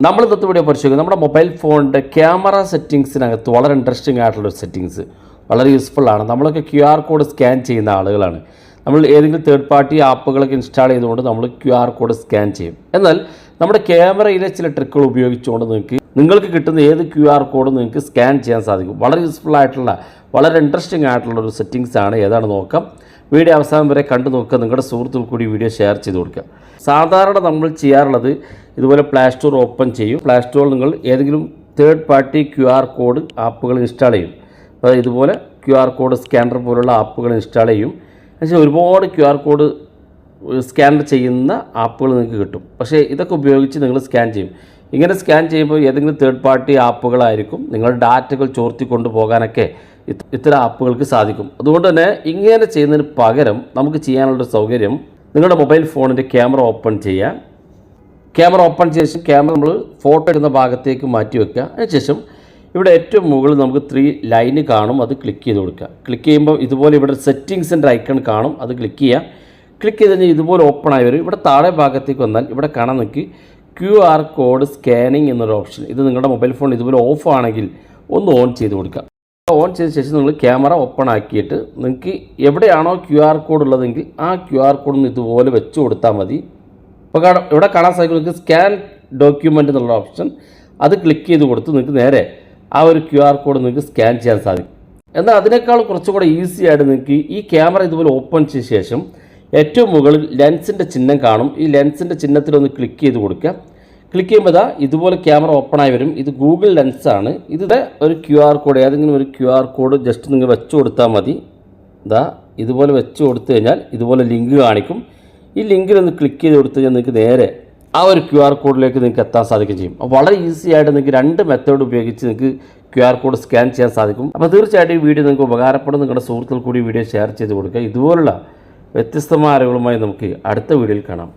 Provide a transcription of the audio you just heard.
നമ്മൾ ഇന്നത്തെ വീഡിയോ പരിശോധിക്കും നമ്മുടെ മൊബൈൽ ഫോണിൻ്റെ ക്യാമറ സെറ്റിങ്സിനകത്ത് വളരെ ഇൻട്രസ്റ്റിംഗ് ആയിട്ടുള്ളൊരു സെറ്റിങ്സ് വളരെ യൂസ്ഫുള്ളാണ്. നമ്മളൊക്കെ QR കോഡ് സ്കാൻ ചെയ്യുന്ന ആളുകളാണ്. നമ്മൾ ഏതെങ്കിലും തേർഡ് പാർട്ടി ആപ്പുകളൊക്കെ ഇൻസ്റ്റാൾ ചെയ്തുകൊണ്ട് നമ്മൾ QR കോഡ് സ്കാൻ ചെയ്യും. എന്നാൽ നമ്മുടെ ക്യാമറയിലെ ചില ട്രിക്കുകൾ ഉപയോഗിച്ചുകൊണ്ട് നിങ്ങൾക്ക് കിട്ടുന്ന ഏത് QR കോഡും നിങ്ങൾക്ക് സ്കാൻ ചെയ്യാൻ സാധിക്കും. വളരെ യൂസ്ഫുൾ ആയിട്ടുള്ള വളരെ ഇൻട്രസ്റ്റിംഗ് ആയിട്ടുള്ള ഒരു സെറ്റിങ്സ് ആണ്. ഏതാണ് നോക്കാം. വീഡിയോ അവസാനം വരെ കണ്ടു നോക്കുക. നിങ്ങളുടെ സുഹൃത്തുക്കൾ കൂടി വീഡിയോ ഷെയർ ചെയ്ത് കൊടുക്കുക. സാധാരണ നമ്മൾ ചെയ്യാറുള്ളത് ഇതുപോലെ പ്ലേ സ്റ്റോർ ഓപ്പൺ ചെയ്യും. പ്ലേ സ്റ്റോറിൽ നിങ്ങൾ ഏതെങ്കിലും തേർഡ് പാർട്ടി QR കോഡ് ആപ്പുകൾ ഇൻസ്റ്റാൾ ചെയ്യും. അപ്പോൾ ഇതുപോലെ QR കോഡ് സ്കാനർ പോലുള്ള ആപ്പുകൾ ഇൻസ്റ്റാൾ ചെയ്യും. എന്നുവെച്ചാൽ ഒരുപാട് QR കോഡ് സ്കാനർ ചെയ്യുന്ന ആപ്പുകൾ നിങ്ങൾക്ക് കിട്ടും. പക്ഷേ ഇതൊക്കെ ഉപയോഗിച്ച് നിങ്ങൾ സ്കാൻ ചെയ്യും. ഇങ്ങനെ സ്കാൻ ചെയ്യുമ്പോൾ ഏതെങ്കിലും തേർഡ് പാർട്ടി ആപ്പുകളായിരിക്കും. നിങ്ങളുടെ ഡാറ്റകൾ ചോർത്തിക്കൊണ്ട് പോകാനൊക്കെ ഇത്തരം ആപ്പുകൾക്ക് സാധിക്കും. അതുകൊണ്ട് തന്നെ ഇങ്ങനെ ചെയ്യുന്നതിന് പകരം നമുക്ക് ചെയ്യാനുള്ളൊരു സൗകര്യം നിങ്ങളുടെ മൊബൈൽ ഫോണിൻ്റെ ക്യാമറ ഓപ്പൺ ചെയ്യാം. ക്യാമറ ഓപ്പൺ ചെയ്ത ശേഷം ക്യാമറ നമ്മൾ ഫോട്ടോ എടുക്കുന്ന ഭാഗത്തേക്ക് മാറ്റി വയ്ക്കുക. അതിനുശേഷം ഇവിടെ ഏറ്റവും മുകളിൽ നമുക്ക് 3 ലൈന് കാണും. അത് ക്ലിക്ക് ചെയ്ത് കൊടുക്കുക. ക്ലിക്ക് ചെയ്യുമ്പോൾ ഇതുപോലെ ഇവിടെ സെറ്റിങ്സിൻ്റെ ഐക്കൺ കാണും. അത് ക്ലിക്ക് ചെയ്യുക. ക്ലിക്ക് ചെയ്ത് കഴിഞ്ഞാൽ ഇതുപോലെ ഓപ്പൺ ആയി വരും. ഇവിടെ താഴെ ഭാഗത്തേക്ക് വന്നാൽ ഇവിടെ കാണാൻ നിങ്ങൾക്ക് QR കോഡ് സ്കാനിങ് എന്നൊരു ഓപ്ഷൻ. ഇത് നിങ്ങളുടെ മൊബൈൽ ഫോൺ ഇതുപോലെ ഓഫ് ആണെങ്കിൽ ഒന്ന് ഓൺ ചെയ്ത് കൊടുക്കുക. ഓൺ ചെയ്ത ശേഷം നിങ്ങൾ ക്യാമറ ഓപ്പൺ ആക്കിയിട്ട് നിങ്ങൾക്ക് എവിടെയാണോ QR കോഡ് ഉള്ളതെങ്കിൽ ആ QR കോഡ് ഒന്ന് ഇതുപോലെ വെച്ച് കൊടുത്താൽ മതി. അപ്പോൾ ഇവിടെ കാണാൻ സാധിക്കും നിങ്ങൾക്ക് സ്കാൻ ഡോക്യുമെൻ്റ് എന്നുള്ള ഓപ്ഷൻ. അത് ക്ലിക്ക് ചെയ്ത് കൊടുത്ത് നിങ്ങൾക്ക് നേരെ ആ ഒരു QR കോഡ് നിങ്ങൾക്ക് സ്കാൻ ചെയ്യാൻ സാധിക്കും. എന്നാൽ അതിനേക്കാൾ കുറച്ചുകൂടെ ഈസി ആയിട്ട് നിങ്ങൾക്ക് ഈ ക്യാമറ ഇതുപോലെ ഓപ്പൺ ചെയ്ത ശേഷം ഏറ്റവും മുകളിൽ ലെൻസിൻ്റെ ചിഹ്നം കാണും. ഈ ലെൻസിൻ്റെ ചിഹ്നത്തിലൊന്ന് ക്ലിക്ക് ചെയ്ത് കൊടുക്കുക. ക്ലിക്ക് ചെയ്യുമ്പോൾ ഇതുപോലെ ക്യാമറ ഓപ്പൺ ആയി വരും. ഇത് ഗൂഗിൾ ലെൻസാണ്. ഇതിൻ്റെ ഒരു QR കോഡ് ഏതെങ്കിലും ഒരു QR കോഡ് ജസ്റ്റ് നിങ്ങൾ വെച്ച് കൊടുത്താൽ മതി. ഇതുപോലെ വെച്ച് കൊടുത്തു കഴിഞ്ഞാൽ ഇതുപോലെ ലിങ്ക് കാണിക്കും. ഈ ലിങ്കിലൊന്ന് ക്ലിക്ക് ചെയ്ത് കൊടുത്തു കഴിഞ്ഞാൽ നിങ്ങൾക്ക് നേരെ ആ ഒരു QR കോഡിലേക്ക് നിങ്ങൾക്ക് എത്താൻ സാധിക്കുകയും ചെയ്യും. അപ്പോൾ വളരെ ഈസി ആയിട്ട് നിങ്ങൾക്ക് 2 മെത്തേഡ് ഉപയോഗിച്ച് നിങ്ങൾക്ക് QR കോഡ് സ്കാൻ ചെയ്യാൻ സാധിക്കും. അപ്പോൾ തീർച്ചയായിട്ടും ഈ വീഡിയോ നിങ്ങൾക്ക് ഉപകാരപ്പെടും. നിങ്ങളുടെ സുഹൃത്തുക്കൾ കൂടി വീഡിയോ ഷെയർ ചെയ്ത് കൊടുക്കുക. ഇതുപോലുള്ള വ്യത്യസ്തമായ അറിവുകളുമായി നമുക്ക് അടുത്ത വീഡിയോയിൽ കാണാം.